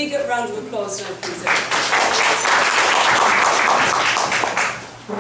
big round of applause now, please.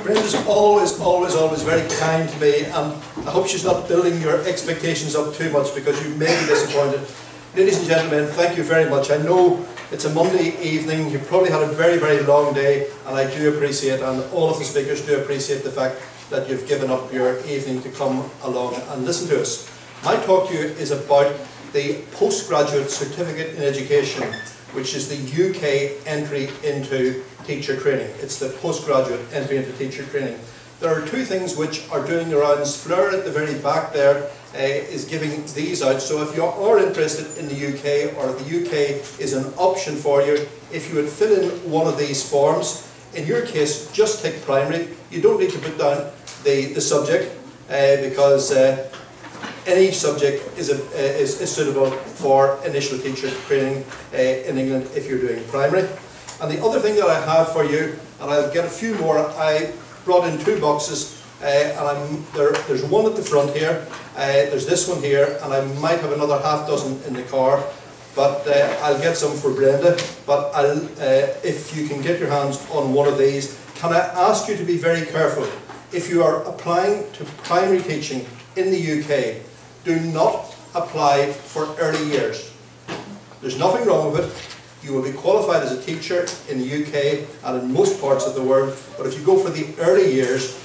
Brenda's always very kind to me, and I hope she's not building your expectations up too much because you may be disappointed. Ladies and gentlemen, thank you very much. I know it's a Monday evening, you probably had a very, very long day, and I do appreciate, and all of the speakers do appreciate the fact that you've given up your evening to come along and listen to us. My talk to you is about the Postgraduate Certificate in Education, which is the UK entry into teacher training. It's the postgraduate entry into teacher training. There are two things which are doing the rounds. Fleur at the very back there is giving these out. So if you are interested in the UK, or if the UK is an option for you, if you would fill in one of these forms, in your case, just take primary. You don't need to put down the subject because any subject is suitable for initial teacher training in England if you're doing primary. And the other thing that I have for you, and I'll get a few more, I brought in 2 boxes, and there's one at the front here, there's this one here, and I might have another half dozen in the car, but I'll get some for Brenda. But if you can get your hands on one of these, can I ask you to be very careful? If you are applying to primary teaching in the UK, do not apply for early years. There's nothing wrong with it. You will be qualified as a teacher in the UK and in most parts of the world, but if you go for the early years,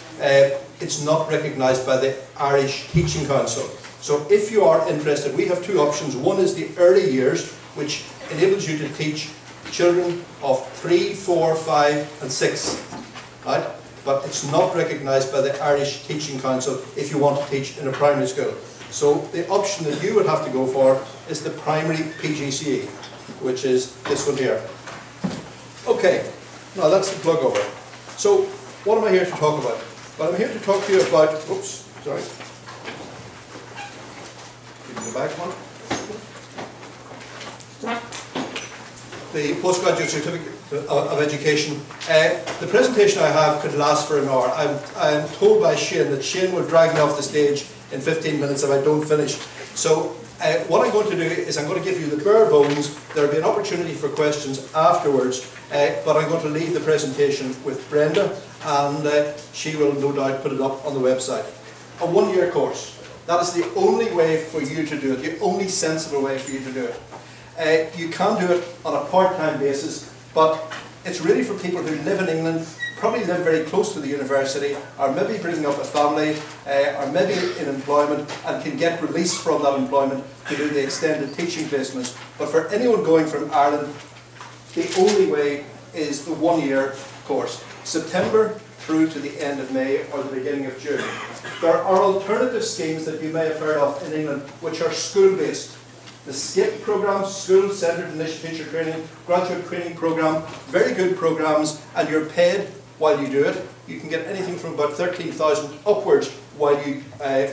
it's not recognised by the Irish Teaching Council. So if you are interested, we have 2 options. One is the early years, which enables you to teach children of 3, 4, 5 and 6, right? But it's not recognised by the Irish Teaching Council if you want to teach in a primary school. So the option that you would have to go for is the primary PGCE, which is this one here. Okay, now that's the plug over. So what am I here to talk about? Well, I'm here to talk to you about, oops, sorry. Give me the back one. The Postgraduate Certificate of Education. The presentation I have could last for an hour. I'm told by Shane that Shane will drag me off the stage in 15 minutes if I don't finish. So what I'm going to do is I'm going to give you the bare bones. There will be an opportunity for questions afterwards, but I'm going to leave the presentation with Brenda, and she will no doubt put it up on the website. A 1-year course. That is the only way for you to do it, the only sensible way for you to do it. You can do it on a part-time basis, but it's really for people who live in England, probably live very close to the university, or maybe bringing up a family, or maybe in employment, and can get released from that employment to do the extended teaching placements. But for anyone going from Ireland, the only way is the 1-year course, September through to the end of May or the beginning of June. There are alternative schemes that you may have heard of in England, which are school-based. The SCIP programme, School Centred Initial Teacher Training, Graduate Training Programme, very good programmes, and you're paid while you do it. You can get anything from about 13,000 upwards while you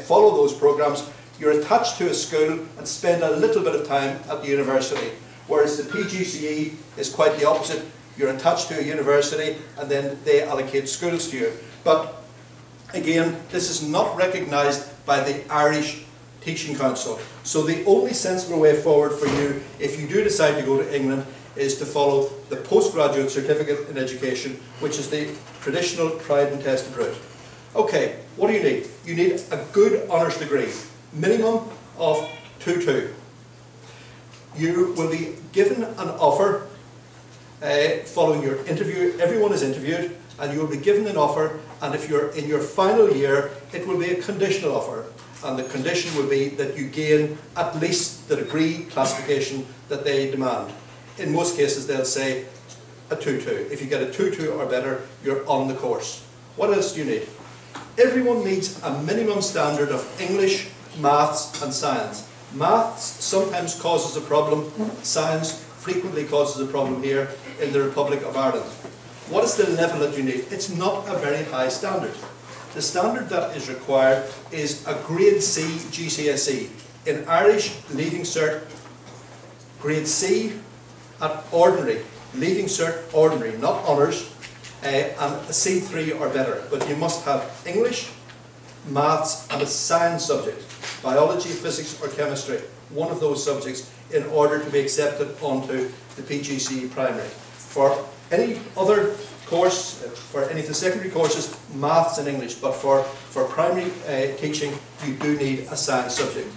follow those programmes. You're attached to a school and spend a little bit of time at the university. Whereas the PGCE is quite the opposite. You're attached to a university and then they allocate schools to you. But again, this is not recognised by the Irish Teaching Council. So the only sensible way forward for you, if you do decide to go to England, is to follow the Postgraduate Certificate in Education, which is the traditional tried and tested route. Okay, what do you need? You need a good honours degree, minimum of 2-2. You will be given an offer following your interview. Everyone is interviewed, and you will be given an offer, and if you're in your final year, it will be a conditional offer. And the condition will be that you gain at least the degree classification that they demand. In most cases, they'll say a 2-2. If you get a 2-2 or better, you're on the course. What else do you need? Everyone needs a minimum standard of English, maths and science. Maths sometimes causes a problem. Science frequently causes a problem here in the Republic of Ireland. What is the level that you need? It's not a very high standard. The standard that is required is a grade C GCSE. In Irish, Leaving Cert, grade C at ordinary. Leaving Cert, ordinary, not honours, and a C3 or better. But you must have English, maths and a science subject. Biology, physics or chemistry. One of those subjects in order to be accepted onto the PGCE primary. For any other course, for any of the secondary courses, maths and English, but for primary teaching, you do need a science subject.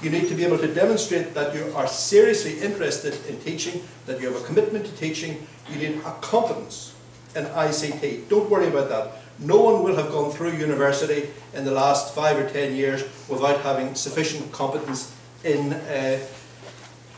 You need to be able to demonstrate that you are seriously interested in teaching, that you have a commitment to teaching. You need a competence in ICT. Don't worry about that. No one will have gone through university in the last 5 or 10 years without having sufficient competence in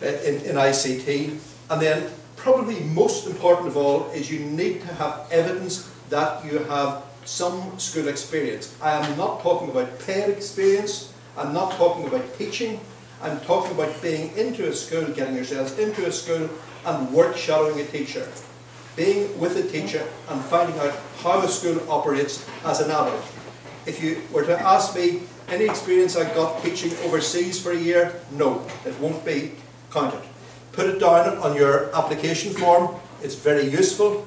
ICT. And then, probably most important of all, is you need to have evidence that you have some school experience. I am not talking about paid experience. I'm not talking about teaching. I'm talking about being into a school, getting yourselves into a school and work shadowing a teacher. Being with a teacher and finding out how a school operates as an adult. If you were to ask me any experience I got teaching overseas for a year, no, it won't be counted. Put it down on your application form. It's very useful.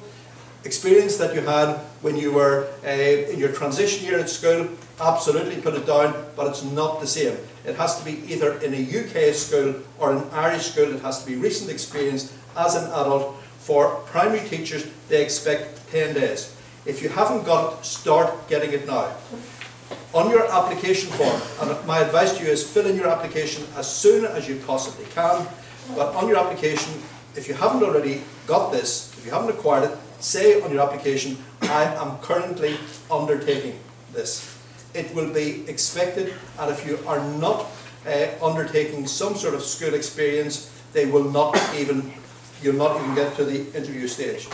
Experience that you had when you were in your transition year at school, absolutely put it down, but it's not the same. It has to be either in a UK school or an Irish school. It has to be recent experience as an adult. For primary teachers, they expect 10 days. If you haven't got it, start getting it now. On your application form, and my advice to you is fill in your application as soon as you possibly can, but on your application, if you haven't already got this, if you haven't acquired it, say on your application, I am currently undertaking this. It will be expected, and if you are not undertaking some sort of school experience, you'll not even get to the interview stage.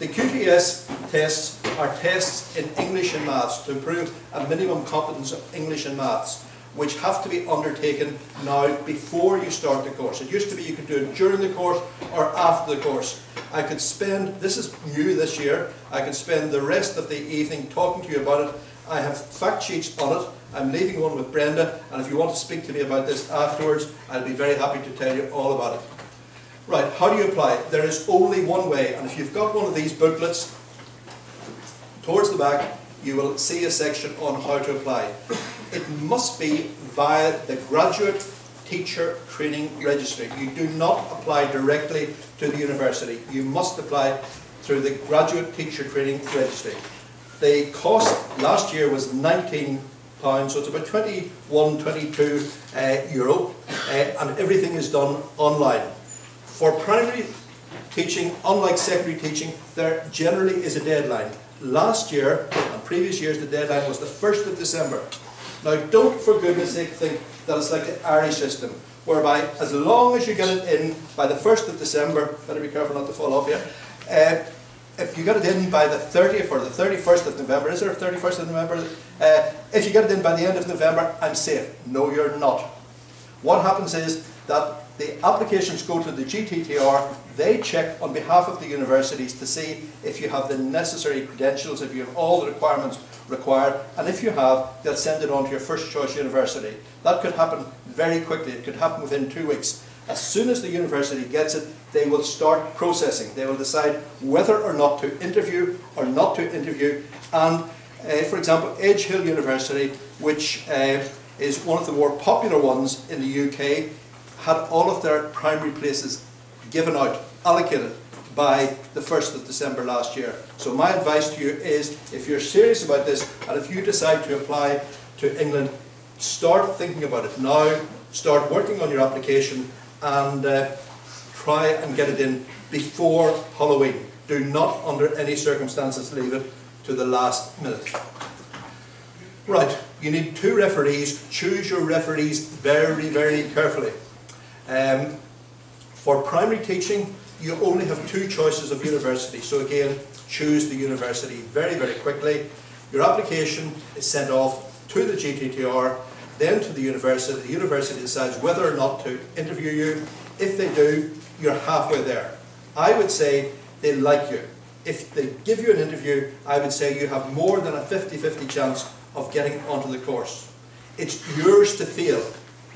The QTS tests are tests in English and maths to improve a minimum competence of English and maths, which have to be undertaken now before you start the course. It used to be you could do it during the course or after the course. I could spend, this is new this year, I could spend the rest of the evening talking to you about it. I have fact sheets on it. I'm leaving one with Brenda, and if you want to speak to me about this afterwards, I'll be very happy to tell you all about it. Right, how do you apply? There is only one way, and if you've got one of these booklets, towards the back, you will see a section on how to apply. It must be via the Graduate Teacher Training Registry. You do not apply directly to the university. You must apply through the Graduate Teacher Training Registry. The cost last year was £19, so it's about 21, 22 euro, and everything is done online. For primary teaching, unlike secondary teaching, there generally is a deadline. Last year, and previous years, the deadline was the 1st of December. Now, don't for goodness sake think that it's like the Irish system, whereby as long as you get it in by the 1st of December, better be careful not to fall off here, if you get it in by the 30th or the 31st of November, is there a 31st of November? If you get it in by the end of November, I'm safe. No, you're not. What happens is that the applications go to the GTTR, they check on behalf of the universities to see if you have the necessary credentials, if you have all the requirements required, and if you have, they'll send it on to your first choice university. That could happen very quickly. It could happen within 2 weeks. As soon as the university gets it, they will start processing. They will decide whether or not to interview or not to interview. And for example, Edge Hill University, which is one of the more popular ones in the UK, had all of their primary places given out, allocated by the 1st of December last year. So my advice to you is, if you're serious about this and if you decide to apply to England, start thinking about it now, start working on your application, and try and get it in before Halloween. Do not under any circumstances leave it to the last minute. Right, you need 2 referees. Choose your referees very, very carefully. For primary teaching, you only have 2 choices of university. So again, choose the university very, very quickly. Your application is sent off to the GTTR, then to the university. The university decides whether or not to interview you. If they do, you're halfway there. I would say they like you. If they give you an interview, I would say you have more than a 50-50 chance of getting onto the course. It's yours to feel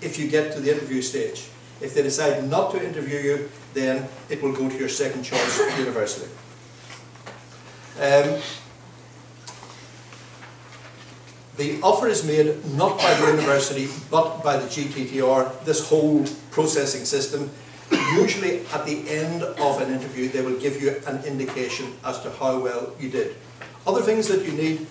if you get to the interview stage. If they decide not to interview you, then it will go to your second choice university. The offer is made not by the university, but by the GTTR, this whole processing system. Usually at the end of an interview they will give you an indication as to how well you did. Other things that you need,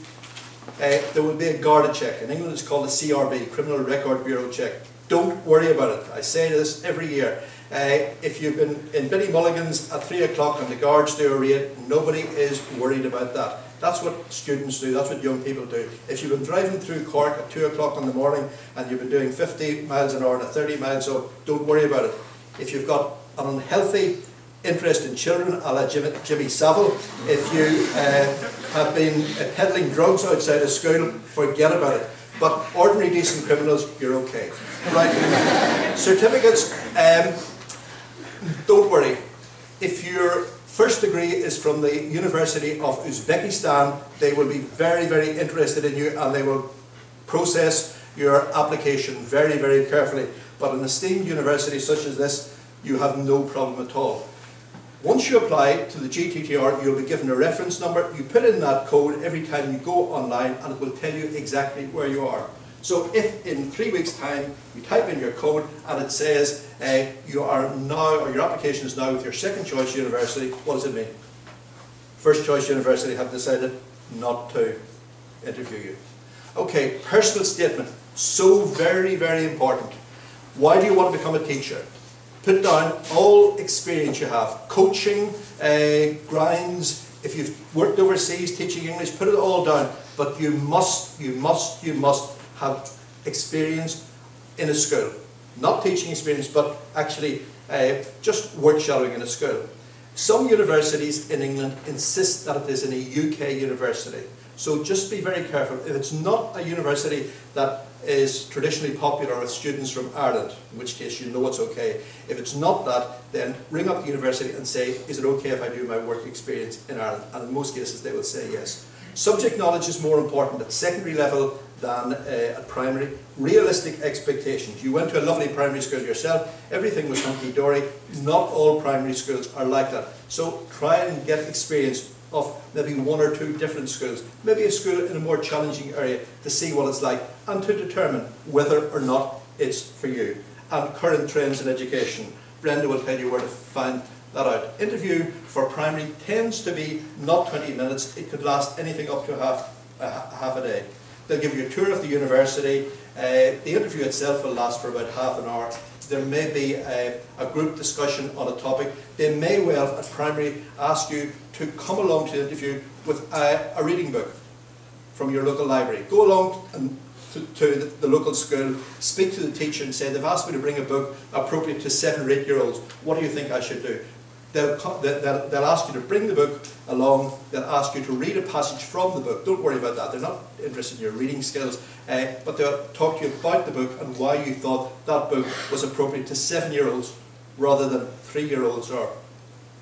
there will be a Garda check. In England it's called a CRB, Criminal Record Bureau check. Don't worry about it. I say this every year. If you've been in Billy Mulligan's at 3 o'clock and the guards do a raid, nobody is worried about that. That's what students do, that's what young people do. If you've been driving through Cork at 2 o'clock in the morning and you've been doing 50 miles an hour and a 30 miles, so don't worry about it. If you've got an unhealthy interest in children, a la Jimmy Savile, if you have been peddling drugs outside of school, forget about it. But ordinary decent criminals, you're okay. Right? Certificates, don't worry. If your first degree is from the University of Uzbekistan, they will be very, very interested in you and they will process your application very, very carefully. But an esteemed university such as this, you have no problem at all. Once you apply to the GTTR, you'll be given a reference number. You put in that code every time you go online and it will tell you exactly where you are. So if in 3 weeks' time you type in your code and it says you are now, or your application is now with your second choice university, what does it mean? First choice university have decided not to interview you. Okay, personal statement, so very, very important. Why do you want to become a teacher? Put down all experience you have, coaching, grinds. If you've worked overseas teaching English, put it all down. But you must have experience in a school. Not teaching experience, but actually just work shadowing in a school. Some universities in England insist that it is in a UK university. So just be very careful. If it's not a university that is traditionally popular with students from Ireland, in which case you know it's okay. If it's not that, then ring up the university and say, is it okay if I do my work experience in Ireland? And in most cases they will say yes. Subject knowledge is more important at secondary level than at primary. Realistic expectations. You went to a lovely primary school yourself, everything was hunky-dory. Not all primary schools are like that. So try and get experience of maybe 1 or 2 different schools, maybe a school in a more challenging area to see what it's like and to determine whether or not it's for you. And current trends in education. Brenda will tell you where to find that out. Interview for primary tends to be not 20 minutes, it could last anything up to half a day. They'll give you a tour of the university. The interview itself will last for about half an hour. There may be a group discussion on a topic. They may well, at primary, ask you to come along to the interview with a reading book from your local library. Go along to the local school, speak to the teacher and say, they've asked me to bring a book appropriate to 7 or 8 year olds. What do you think I should do? They'll ask you to bring the book along, they'll ask you to read a passage from the book. Don't worry about that, they're not interested in your reading skills, but they'll talk to you about the book and why you thought that book was appropriate to 7 year olds rather than 3 year olds or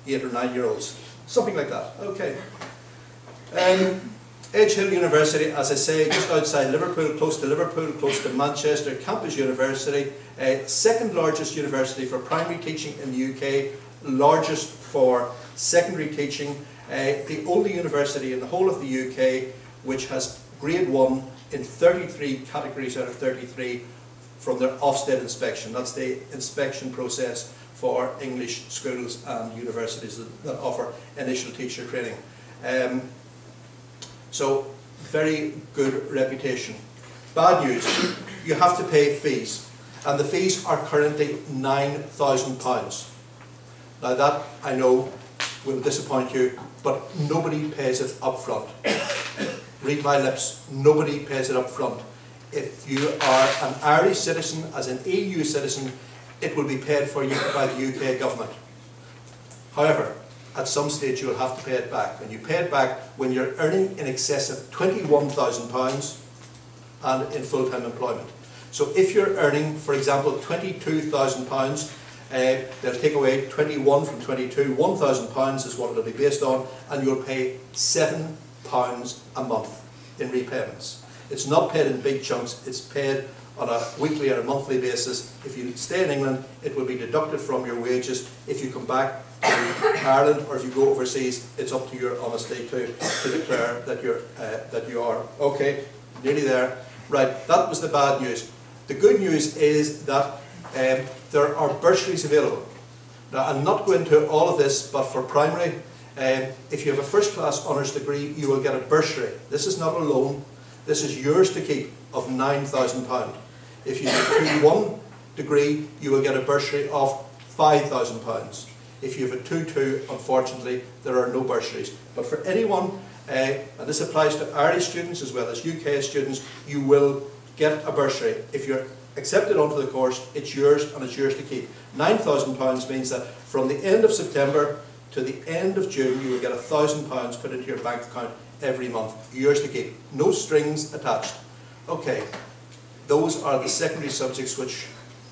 8 or 9 year olds. Something like that, okay. Edge Hill University, as I say, just outside Liverpool, close to Manchester, campus university, second largest university for primary teaching in the UK, largest for secondary teaching, the only university in the whole of the UK which has grade 1 in 33 categories out of 33 from their Ofsted inspection. That's the inspection process for English schools and universities that offer initial teacher training. So, very good reputation. Bad news, you have to pay fees, and the fees are currently £9,000. Now that, I know, will disappoint you, but nobody pays it up front. Read my lips, nobody pays it up front. If you are an Irish citizen, as an EU citizen, it will be paid for you by the UK government. However, at some stage you will have to pay it back, and you pay it back when you're earning in excess of £21,000 and in full-time employment. So if you're earning, for example, £22,000, they'll take away 21 from 22, £1,000 is what it'll be based on, and you'll pay £7 a month in repayments. It's not paid in big chunks, it's paid on a weekly or a monthly basis. If you stay in England, it will be deducted from your wages. If you come back to Ireland or if you go overseas, it's up to your honesty to declare that you are. Okay, nearly there. Right, that was the bad news. The good news is that there are bursaries available. Now, I'll not go into all of this, but for primary, if you have a first class honours degree, you will get a bursary. This is not a loan, this is yours to keep, of £9,000. If you have a 2-1 degree, you will get a bursary of £5,000. If you have a 2-2, unfortunately, there are no bursaries. But for anyone, and this applies to Irish students as well as UK students, you will get a bursary. If you're accepted onto the course, it's yours and it's yours to keep. £9,000 means that from the end of September to the end of June, you will get £1,000 put into your bank account every month. Yours to keep. No strings attached. Okay, those are the secondary subjects which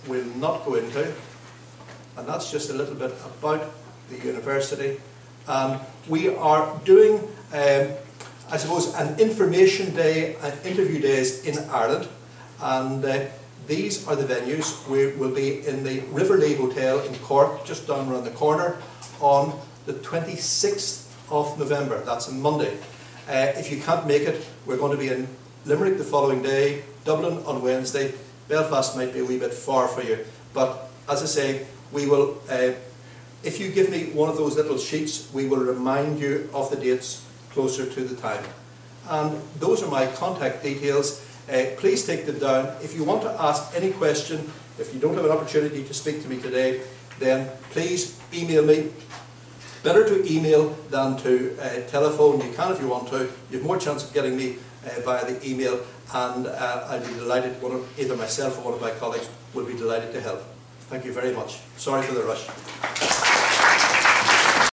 we'll not go into. And that's just a little bit about the university. And we are doing, I suppose, an information day and interview days in Ireland. And these are the venues. We will be in the Riverlea Hotel in Cork, just down around the corner, on the 26th of November. That's a Monday. If you can't make it, we're going to be in Limerick the following day, Dublin on Wednesday. Belfast might be a wee bit far for you. But as I say, we will, if you give me one of those little sheets, we will remind you of the dates closer to the time. And those are my contact details. Please take them down. If you want to ask any question, if you don't have an opportunity to speak to me today, then please email me. Better to email than to telephone. You can if you want to. You have more chance of getting me via the email, and I'll be delighted, either myself or one of my colleagues will be delighted to help. Thank you very much. Sorry for the rush.